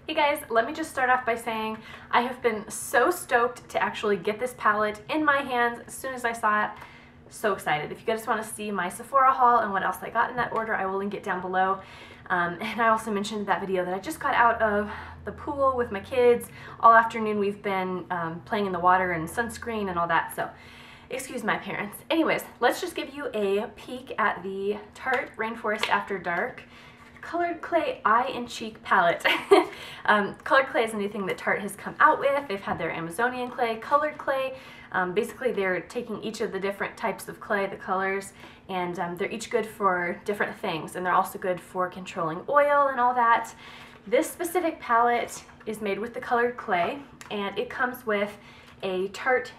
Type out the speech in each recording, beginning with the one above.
Hey guys, let me just start off by saying I have been so stoked to actually get this palette in my hands as soon as I saw it. So excited. If you guys want to see my Sephora haul and what else I got in that order, I will link it down below. And I also mentioned in that video that I just got out of the pool with my kids. All afternoon we've been playing in the water and sunscreen and all that, so excuse my parents. Anyways, let's just give you a peek at the Tarte Rainforest After Dark Colored Clay Eye and Cheek Palette. Colored clay is a new thing that Tarte has come out with. They've had their Amazonian clay, colored clay. Basically they're taking each of the different types of clay, the colors, and they're each good for different things, and they're also good for controlling oil and all that. This specific palette is made with the colored clay, and it comes with a Tarte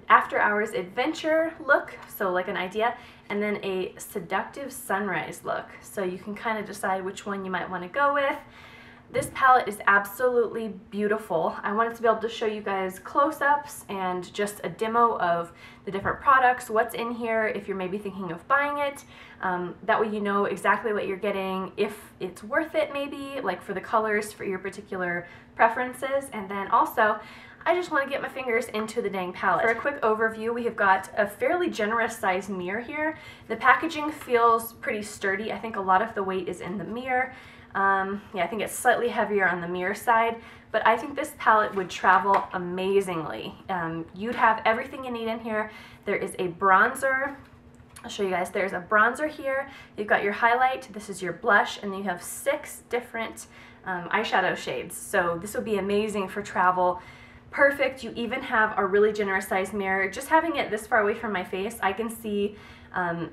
After Hours Adventure look, so like an idea, and then a Seductive Sunrise look. So you can kind of decide which one you might want to go with. This palette is absolutely beautiful. I wanted to be able to show you guys close-ups and just a demo of the different products, what's in here if you're maybe thinking of buying it. That way you know exactly what you're getting, if it's worth it maybe, like for the colors, for your particular preferences, and then also I just want to get my fingers into the dang palette. For a quick overview, we have got a fairly generous sized mirror here. The packaging feels pretty sturdy. I think a lot of the weight is in the mirror. Yeah, I think it's slightly heavier on the mirror side, but I think this palette would travel amazingly. You'd have everything you need in here. There is a bronzer. I'll show you guys. There's a bronzer here. You've got your highlight. This is your blush, and then you have 6 different eyeshadow shades. So this would be amazing for travel. Perfect. You even have a really generous sized mirror. Just having it this far away from my face, I can see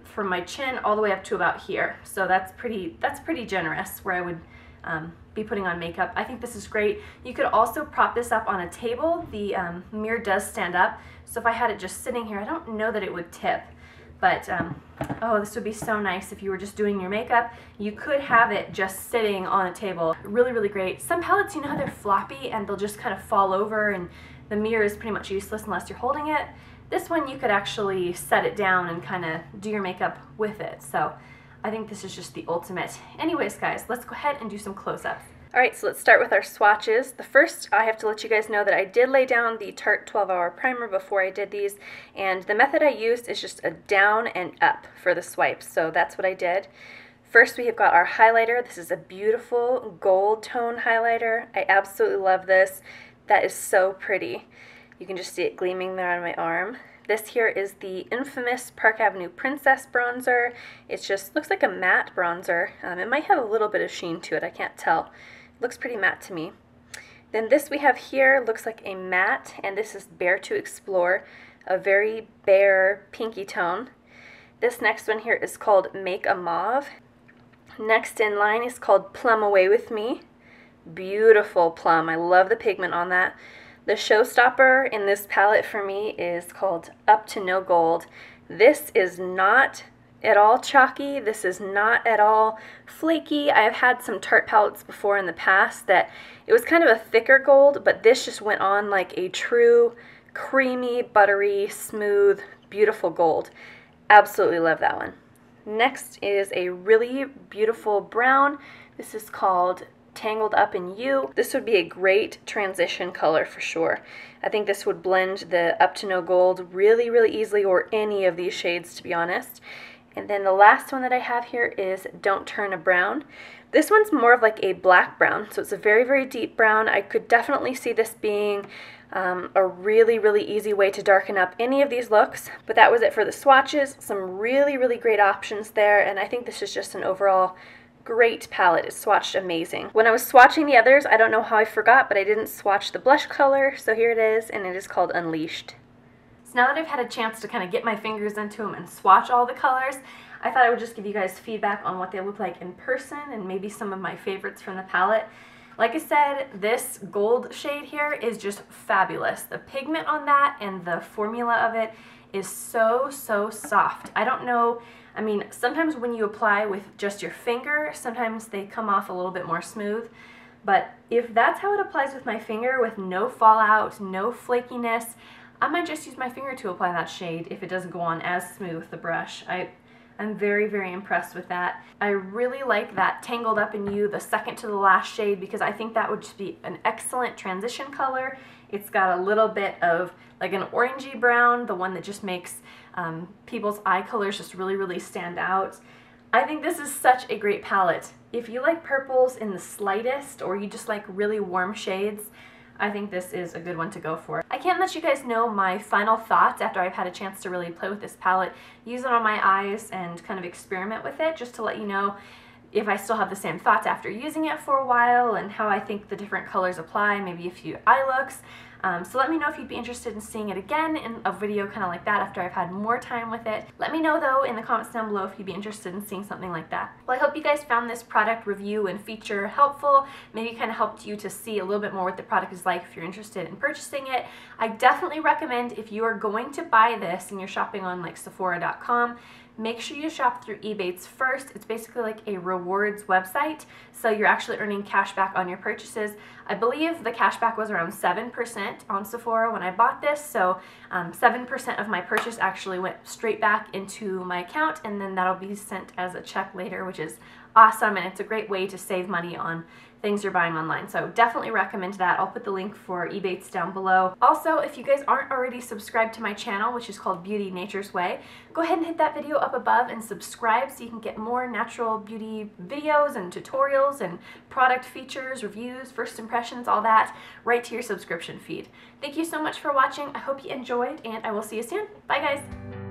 from my chin all the way up to about here. So that's pretty generous where I would be putting on makeup. I think this is great. You could also prop this up on a table. The mirror does stand up, so if I had it just sitting here, I don't know that it would tip. But, oh, this would be so nice if you were just doing your makeup. You could have it just sitting on a table. Really, really great. Some palettes, you know how they're floppy and they'll just kind of fall over and the mirror is pretty much useless unless you're holding it. This one you could actually set it down and kind of do your makeup with it. So I think this is just the ultimate. Anyways, guys, let's go ahead and do some close-ups. Alright, so let's start with our swatches. The first, I have to let you guys know that I did lay down the Tarte 12-Hour Primer before I did these, and the method I used is just a down and up for the swipes, so that's what I did. First, we have got our highlighter. This is a beautiful gold tone highlighter. I absolutely love this. That is so pretty. You can just see it gleaming there on my arm. This here is the infamous Park Avenue Princess bronzer. It just looks like a matte bronzer. It might have a little bit of sheen to it, I can't tell. Looks pretty matte to me. Then this we have here looks like a matte, and this is Bare to Explore, a very bare pinky tone. This next one here is called Make a Mauve. Next in line is called Plum Away with Me. Beautiful plum. I love the pigment on that. The showstopper in this palette for me is called Up to No Gold. This is not at all chalky. This is not at all flaky. I have had some Tarte palettes before in the past that it was kind of a thicker gold, but this just went on like a true creamy, buttery, smooth, beautiful gold. Absolutely love that one. Next is a really beautiful brown. This is called Tan-gled Up in You. This would be a great transition color for sure. I think this would blend the Up to No Gold really, really easily, or any of these shades, to be honest. And then the last one that I have here is Don't Turn a Brown. This one's more of like a black brown, so it's a very, very deep brown. I could definitely see this being a really, really easy way to darken up any of these looks. But that was it for the swatches. Some really, really great options there, and I think this is just an overall great palette. It swatched amazing. When I was swatching the others, I don't know how I forgot, but I didn't swatch the blush color, so here it is, and it is called Unleashed. So now that I've had a chance to kind of get my fingers into them and swatch all the colors, I thought I would just give you guys feedback on what they look like in person and maybe some of my favorites from the palette. Like I said, this gold shade here is just fabulous. The pigment on that and the formula of it is so, so soft. I don't know, I mean, sometimes when you apply with just your finger, sometimes they come off a little bit more smooth. But if that's how it applies with my finger with no fallout, no flakiness, I might just use my finger to apply that shade if it doesn't go on as smooth with the brush. I'm very, very impressed with that. I really like that Tangled Up in You, the second to the last shade, because I think that would just be an excellent transition color. It's got a little bit of like an orangey brown, the one that just makes people's eye colors just really, really stand out. I think this is such a great palette. If you like purples in the slightest, or you just like really warm shades, I think this is a good one to go for. I can't let you guys know my final thoughts after I've had a chance to really play with this palette, use it on my eyes, and kind of experiment with it, just to let you know if I still have the same thoughts after using it for a while, and how I think the different colors apply, maybe a few eye looks. So let me know if you'd be interested in seeing it again in a video kind of like that after I've had more time with it. Let me know though in the comments down below if you'd be interested in seeing something like that. Well, I hope you guys found this product review and feature helpful, maybe kind of helped you to see a little bit more what the product is like if you're interested in purchasing it. I definitely recommend, if you are going to buy this and you're shopping on like Sephora.com, make sure you shop through Ebates first. It's basically like a rewards website, so you're actually earning cash back on your purchases. I believe the cash back was around 7% on Sephora when I bought this, so 7% of my purchase actually went straight back into my account, and then that'll be sent as a check later, which is awesome, and it's a great way to save money on things you're buying online. So definitely recommend that. I'll put the link for Ebates down below. Also, if you guys aren't already subscribed to my channel, which is called Beauty Nature's Way, go ahead and hit that video up above and subscribe so you can get more natural beauty videos and tutorials and product features, reviews, first impressions, all that right to your subscription feed. Thank you so much for watching. I hope you enjoyed, and I will see you soon. Bye guys.